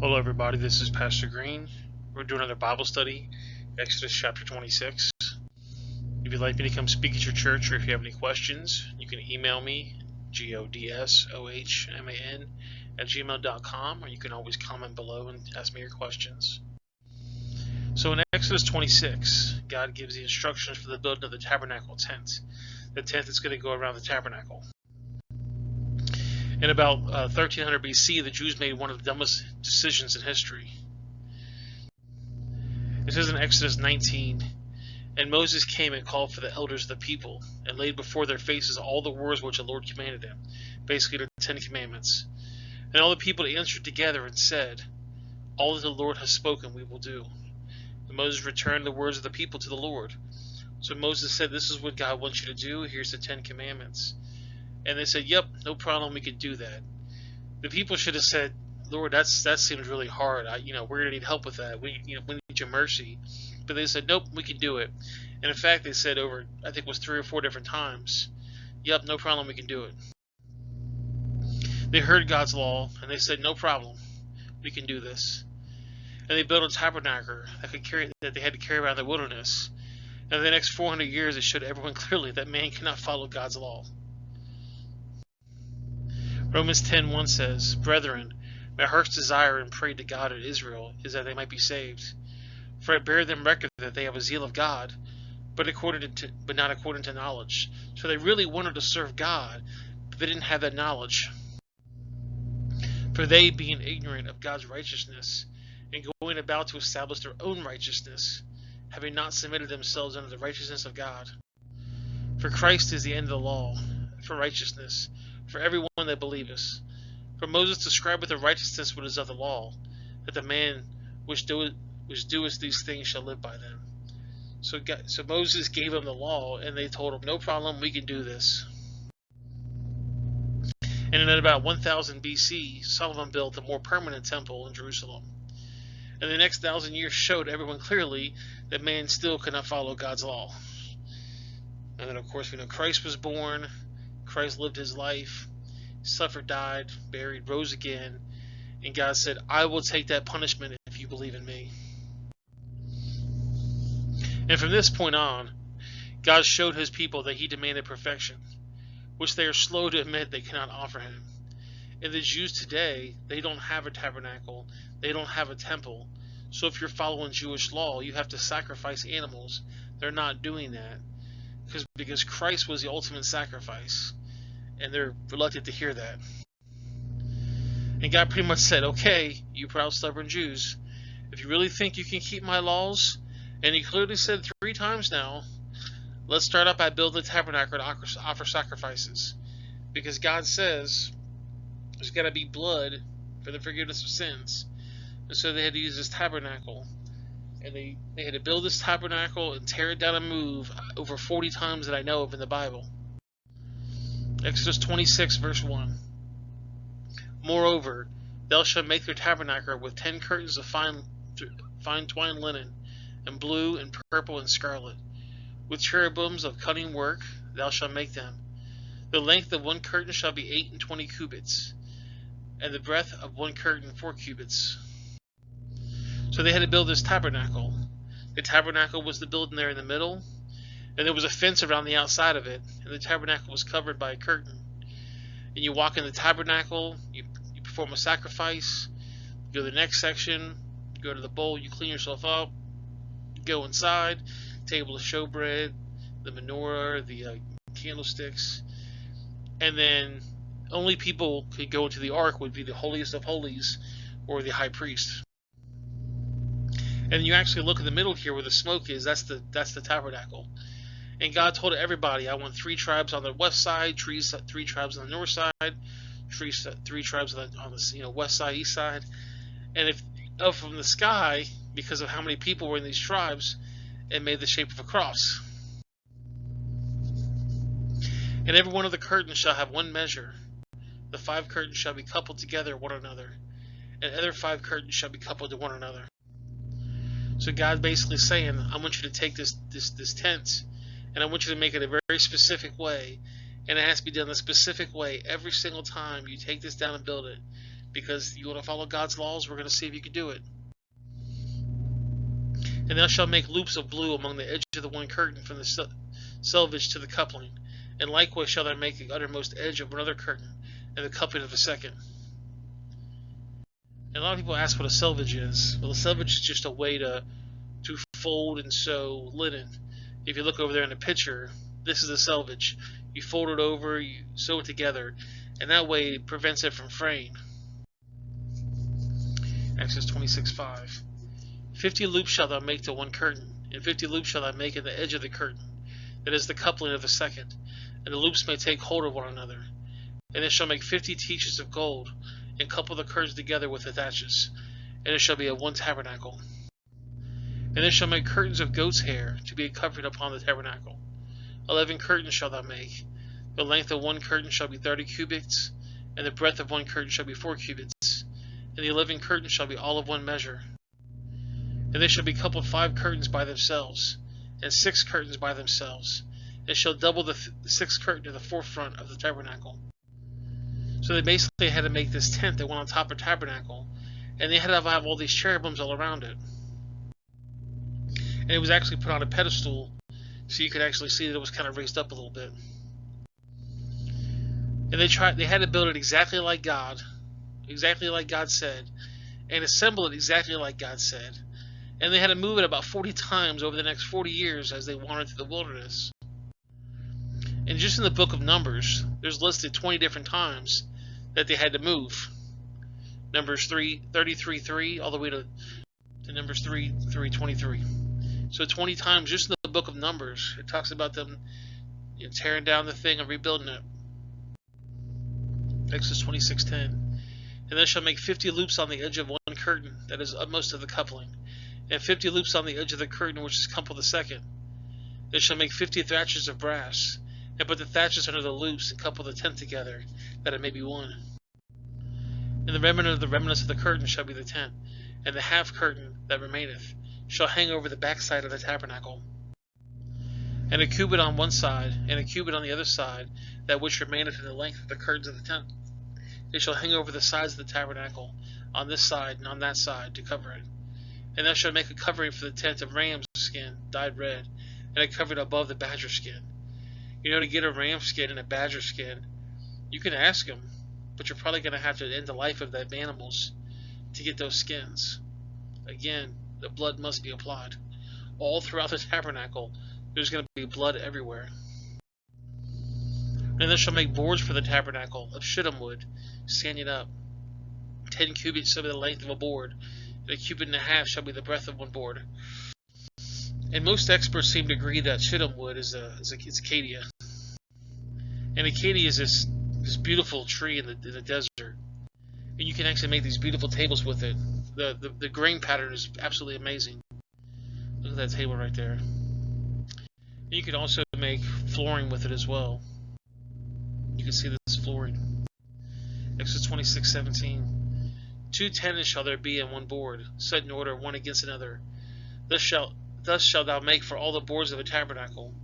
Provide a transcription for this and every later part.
Hello everybody, this is Pastor Green. We're doing another Bible study, Exodus chapter 26. If you'd like me to come speak at your church or if you have any questions, you can email me, godsohman@gmail.com, or you can always comment below and ask me your questions. So in Exodus 26, God gives the instructions for the building of the tabernacle tent. The tent that's going to go around the tabernacle. In about 1300 BC, the Jews made one of the dumbest decisions in history. It says in Exodus 19, "And Moses came and called for the elders of the people, and laid before their faces all the words which the Lord commanded him," basically the Ten Commandments. "And all the people answered together and said, 'All that the Lord has spoken we will do.' And Moses returned the words of the people to the Lord. So Moses said, 'This is what God wants you to do. Here's the Ten Commandments.' And they said, 'Yep, no problem, we could do that.' The people should have said, 'Lord, that seems really hard. We're going to need help with that. We need your mercy.' But they said, 'Nope, we can do it.' And in fact, they said over, I think it was 3 or 4 different times, 'Yep, no problem, we can do it.' They heard God's law, and they said, 'No problem, we can do this.' And they built a tabernacle that they had to carry around the wilderness. And in the next 400 years, it showed everyone clearly that man cannot follow God's law. Romans 10:1 says, "Brethren, my heart's desire and prayer to God and Israel is that they might be saved. For I bear them record that they have a zeal of God, but not according to knowledge." So they really wanted to serve God, but they didn't have that knowledge. "For they, being ignorant of God's righteousness, and going about to establish their own righteousness, having not submitted themselves unto the righteousness of God. For Christ is the end of the law, for righteousness, for everyone that believeth. For Moses describeth the righteousness which is of the law, that the man which doeth these things shall live by them." So Moses gave them the law, and they told him, "No problem, we can do this." And in about 1000 BC, Solomon built a more permanent temple in Jerusalem. And the next 1000 years showed everyone clearly that man still could not follow God's law. And then, of course, we know Christ was born. Christ lived his life, suffered, died, buried, rose again, and God said, "I will take that punishment if you believe in me." And from this point on, God showed his people that he demanded perfection, which they are slow to admit they cannot offer him. And the Jews today, they don't have a tabernacle, they don't have a temple. So if you're following Jewish law, you have to sacrifice animals. They're not doing that because Christ was the ultimate sacrifice. And they're reluctant to hear that. And God pretty much said, "Okay, you proud, stubborn Jews, if you really think you can keep my laws," and he clearly said 3 times now, "let's start out by building the tabernacle to offer sacrifices." Because God says there's got to be blood for the forgiveness of sins. And so they had to use this tabernacle. And they had to build this tabernacle and tear it down and move over 40 times that I know of in the Bible. Exodus 26, verse 1. "Moreover, thou shalt make their tabernacle with 10 curtains of fine twined linen, and blue, and purple, and scarlet. With cherubims of cunning work thou shalt make them. The length of one curtain shall be 28 cubits, and the breadth of one curtain 4 cubits. So they had to build this tabernacle. The tabernacle was the building there in the middle, and there was a fence around the outside of it, and the tabernacle was covered by a curtain. And you walk in the tabernacle, you perform a sacrifice, you go to the next section, you go to the bowl, you clean yourself up, you go inside, table of showbread, the menorah, the candlesticks, and then only people could go into the ark would be the holiest of holies or the high priest. And you actually look in the middle here where the smoke is, that's the tabernacle. And God told everybody, "I want 3 tribes on the west side, 3 tribes on the north side, 3 tribes on the west side, east side." And if up from the sky, because of how many people were in these tribes, it made the shape of a cross. "And every one of the curtains shall have one measure. The 5 curtains shall be coupled together one another, and other 5 curtains shall be coupled to one another." So God's basically saying, "I want you to take this tent, and I want you to make it a very specific way, and it has to be done a specific way every single time you take this down and build it, because you want to follow God's laws. We're going to see if you can do it. And thou shalt make loops of blue among the edge of the one curtain from the selvage to the coupling. And likewise shalt thou make the uttermost edge of another curtain, and the coupling of a second. And a lot of people ask what a selvage is. Well, a selvage is just a way to fold and sew linen. If you look over there in the picture, this is a selvage. You fold it over, you sew it together, and that way it prevents it from fraying. Exodus 26:5. 50 loops shalt thou make to one curtain, and 50 loops shalt thou make in the edge of the curtain, that is the coupling of the second, and the loops may take hold of one another. And it shall make 50 teachers of gold, and couple the curtains together with the thatches, and it shall be a one tabernacle. And it shall make curtains of goat's hair to be a covering upon the tabernacle. 11 curtains shalt thou make. The length of one curtain shall be 30 cubits, and the breadth of one curtain shall be 4 cubits, and the 11 curtains shall be all of one measure. And they shall be coupled 5 curtains by themselves, and 6 curtains by themselves, and shall double the 6th curtain to the forefront of the tabernacle. So they basically had to make this tent that went on top of the tabernacle, and they had to have all these cherubims all around it. And it was actually put on a pedestal, so you could actually see that it was kind of raised up a little bit. And they had to build it exactly like God said, and assemble it exactly like God said. And they had to move it about 40 times over the next 40 years as they wandered through the wilderness. And just in the book of Numbers, there's listed 20 different times that they had to move. Numbers 33:3 all the way to Numbers 3:23. So 20 times just in the book of Numbers, it talks about them tearing down the thing and rebuilding it. Exodus 26:10. And they shall make 50 loops on the edge of one curtain, that is utmost of the coupling, and 50 loops on the edge of the curtain which is coupled the second. They shall make 50 thatches of brass, and put the thatches under the loops, and couple the tent together, that it may be one. And the remnants of the curtain shall be the tent, and the half curtain that remaineth shall hang over the backside of the tabernacle. And a cubit on one side, and a cubit on the other side, that which remaineth in the length of the curtains of the tent. They shall hang over the sides of the tabernacle, on this side and on that side, to cover it. And thou shalt make a covering for the tent of ram's skin, dyed red, and a covering above the badger skin. To get a ram skin and a badger skin, you can ask them, but you're probably going to have to end the life of that animals to get those skins. Again, the blood must be applied. All throughout the tabernacle, there's going to be blood everywhere. And thou shalt make boards for the tabernacle of shittim wood, standing up. 10 cubits shall be the length of a board, and a cubit and a half shall be the breadth of one board. And most experts seem to agree that shittim wood is acacia. And acacia is this beautiful tree in the desert. And you can actually make these beautiful tables with it. The grain pattern is absolutely amazing. Look at that table right there. And you can also make flooring with it as well. You can see this flooring. Exodus 26:17. 2 tenons shall there be in one board, set in order one against another. Thus shalt thou make for all the boards of the tabernacle.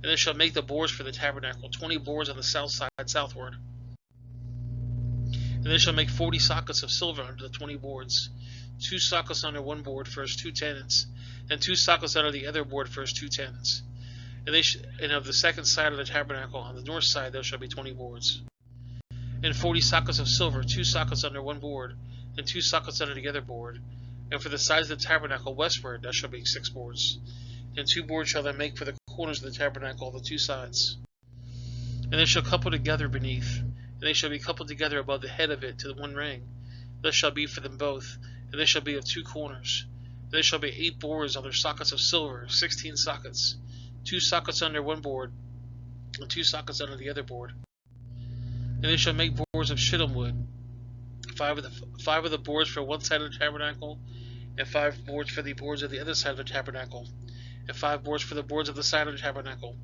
And they shall make the boards for the tabernacle, 20 boards on the south side southward. And they shall make 40 sockets of silver under the 20 boards, 2 sockets under one board for its 2 tenons, and 2 sockets under the other board for its 2 tenons. And of the second side of the tabernacle, on the north side, there shall be 20 boards. And 40 sockets of silver, 2 sockets under one board, and 2 sockets under the other board. And for the sides of the tabernacle westward, there shall be 6 boards. And 2 boards shall they make for the corners of the tabernacle on the 2 sides. And they shall couple together beneath, and they shall be coupled together above the head of it to the one ring. Thus shall be for them both, and they shall be of 2 corners. And there shall be 8 boards on their sockets of silver, 16 sockets, 2 sockets under one board, and 2 sockets under the other board. And they shall make boards of shittim wood, 5 of the boards for one side of the tabernacle, and 5 boards for the boards of the other side of the tabernacle, and 5 boards for the boards of the side of the tabernacle,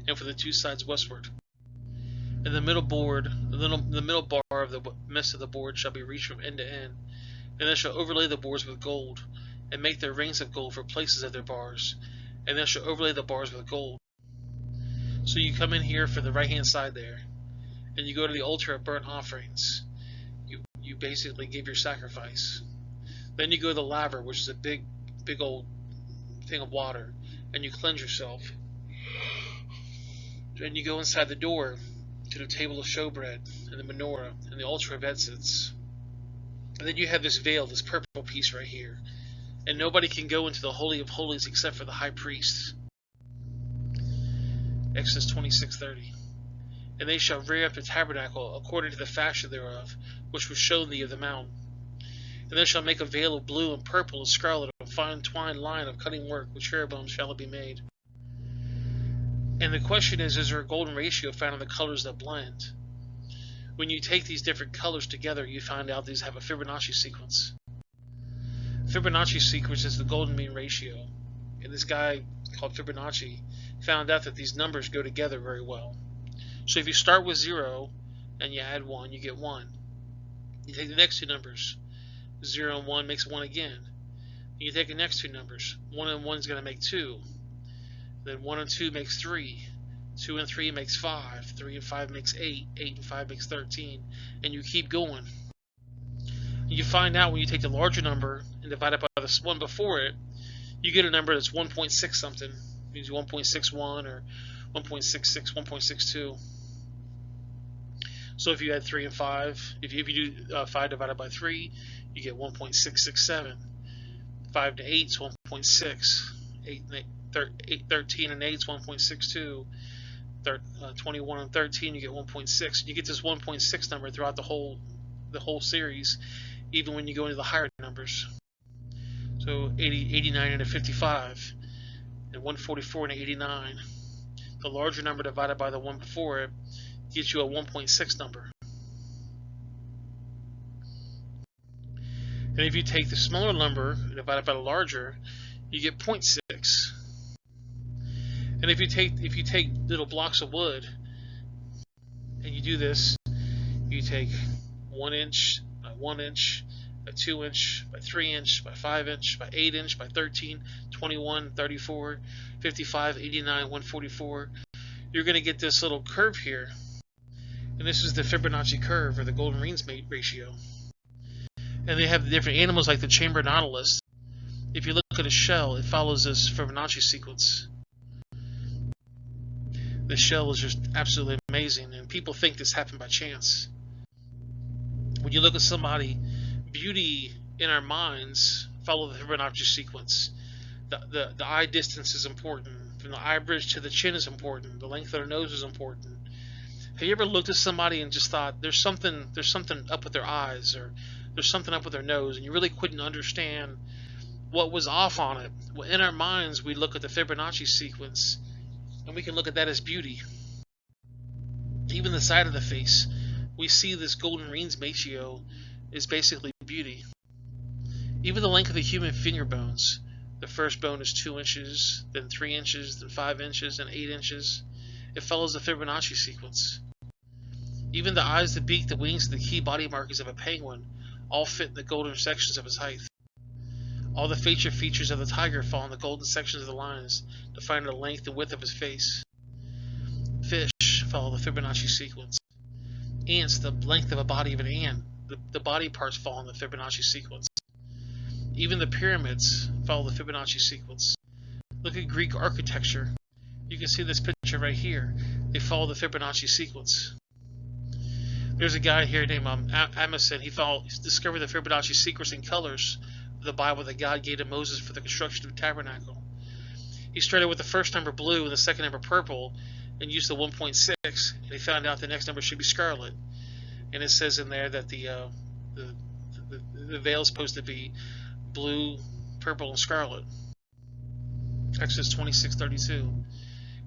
and for the 2 sides westward. And the middle bar of the midst of the board shall be reached from end to end, and they shall overlay the boards with gold, and make their rings of gold for places of their bars, and they shall overlay the bars with gold. So you come in here for the right hand side there, and you go to the altar of burnt offerings. You you basically give your sacrifice. Then you go to the laver, which is a big old thing of water, and you cleanse yourself. And you go inside the door to the table of showbread and the menorah and the altar of incense. And then you have this veil, this purple piece right here. And nobody can go into the Holy of Holies except for the high priest. Exodus 26:30. And they shall rear up the tabernacle according to the fashion thereof, which was shown thee of the mount. And they shall make a veil of blue and purple and scarlet, and fine twined line of cutting work, with cherubim shall it be made. And the question is there a golden ratio found in the colors that blend? When you take these different colors together, you find out these have a Fibonacci sequence. Fibonacci sequence is the golden mean ratio. And this guy called Fibonacci found out that these numbers go together very well. So if you start with 0 and you add 1, you get 1. You take the next two numbers, 0 and 1 makes 1 again. And you take the next two numbers, 1 and 1 is going to make 2. Then 1 and 2 makes 3. 2 and 3 makes 5. 3 and 5 makes 8. 8 and 5 makes 13. And you keep going. And you find out when you take the larger number and divide it by the one before it, you get a number that's 1.6 something. It means 1.61 or 1.66, 1.62. So if you add 3 and 5, if you do 5 divided by 3, you get 1.667. 5 to 8 is 1.6. 13 and 8 is 1.62. 21 and 13 you get 1.6. You get this 1.6 number throughout the whole series, even when you go into the higher numbers. So 89 and a 55, and 144 and 89. The larger number divided by the one before it gets you a 1.6 number. And if you take the smaller number and divide it by the larger, you get 0.6. And if you take little blocks of wood and you do this, you take 1 inch by 1 inch by 2 inch by 3 inch by 5 inch by 8 inch by 13, 21, 34, 55, 89, 144. You're going to get this little curve here. And this is the Fibonacci curve, or the golden mean ratio. And they have different animals like the chamber nautilus. If you look at a shell, it follows this Fibonacci sequence. The shell is just absolutely amazing, and people think this happened by chance. When you look at somebody, beauty in our minds follow the Fibonacci sequence. The eye distance is important. From the eye bridge to the chin is important. The length of their nose is important. Have you ever looked at somebody and just thought there's something up with their eyes, or there's something up with their nose, and you really couldn't understand what was off on it? Well, in our minds, we look at the Fibonacci sequence, and we can look at that as beauty. Even the side of the face, we see this golden mean ratio is basically beauty. Even the length of the human finger bones. The first bone is 2 inches, then 3 inches, then 5 inches, then 8 inches. It follows the Fibonacci sequence. Even the eyes, the beak, the wings, and the key body markings of a penguin all fit in the golden sections of his height. All the facial features of the tiger fall in the golden sections of the lines, defining the length and width of his face. Fish follow the Fibonacci sequence. Ants, the length of a body of an ant. The body parts fall in the Fibonacci sequence. Even the pyramids follow the Fibonacci sequence. Look at Greek architecture. You can see this picture right here. They follow the Fibonacci sequence. There's a guy here named Amundsen. He discovered the Fibonacci sequence in colors of the Bible that God gave to Moses for the construction of the tabernacle. He started with the first number blue and the second number purple, and used the 1.6, and he found out the next number should be scarlet. And it says in there that the veil is supposed to be blue, purple, and scarlet. Exodus 26:32. And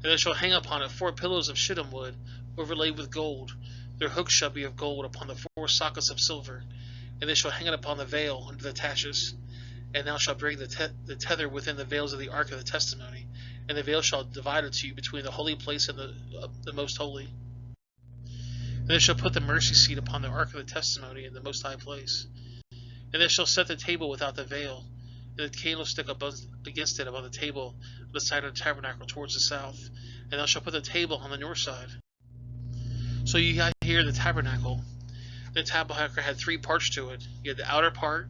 they shall hang upon it 4 pillows of shittim wood, overlaid with gold. Their hooks shall be of gold upon the 4 sockets of silver. And they shall hang it upon the veil under the taches. And thou shalt bring the tether within the veils of the ark of the testimony. And the veil shall divide it to you between the holy place and the most holy. And they shall put the mercy seat upon the ark of the testimony in the most high place. And they shall set the table without the veil, and the candlestick against it above the table on the side of the tabernacle towards the south. And thou shalt put the table on the north side. So you got here the tabernacle. The tabernacle had 3 parts to it. You had the outer part,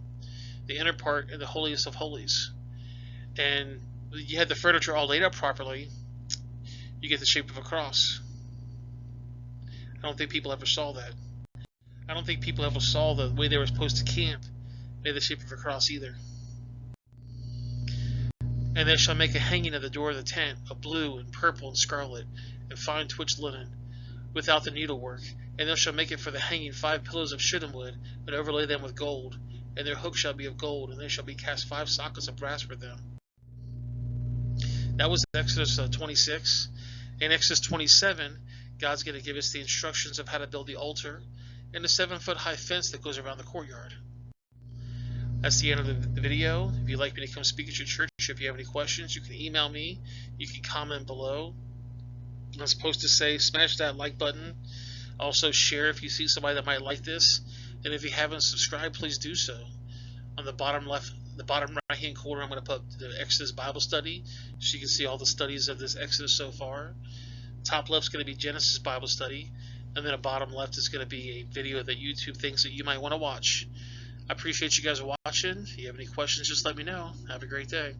the inner part, and the holiest of holies. And you had the furniture all laid out properly, you get the shape of a cross. I don't think people ever saw that. I don't think people ever saw the way they were supposed to camp made the shape of a cross either. And they shall make a hanging of the door of the tent of blue and purple and scarlet and fine twitched linen, without the needlework. And they shall make it for the hanging 5 pillars of shittim wood, and overlay them with gold. And their hooks shall be of gold, and they shall be cast 5 sockets of brass for them. That was Exodus 26. In Exodus 27, God's going to give us the instructions of how to build the altar and the 7-foot high fence that goes around the courtyard. That's the end of the video. If you'd like me to come speak at your church, if you have any questions, you can email me. You can comment below. I'm supposed to say smash that like button. Also share if you see somebody that might like this. And if you haven't subscribed, please do so. On the bottom right hand corner, I'm going to put the Exodus Bible study so you can see all the studies of this Exodus so far. Top left is going to be Genesis Bible study. And then the bottom left is going to be a video that YouTube thinks that you might want to watch. I appreciate you guys watching. If you have any questions, just let me know. Have a great day.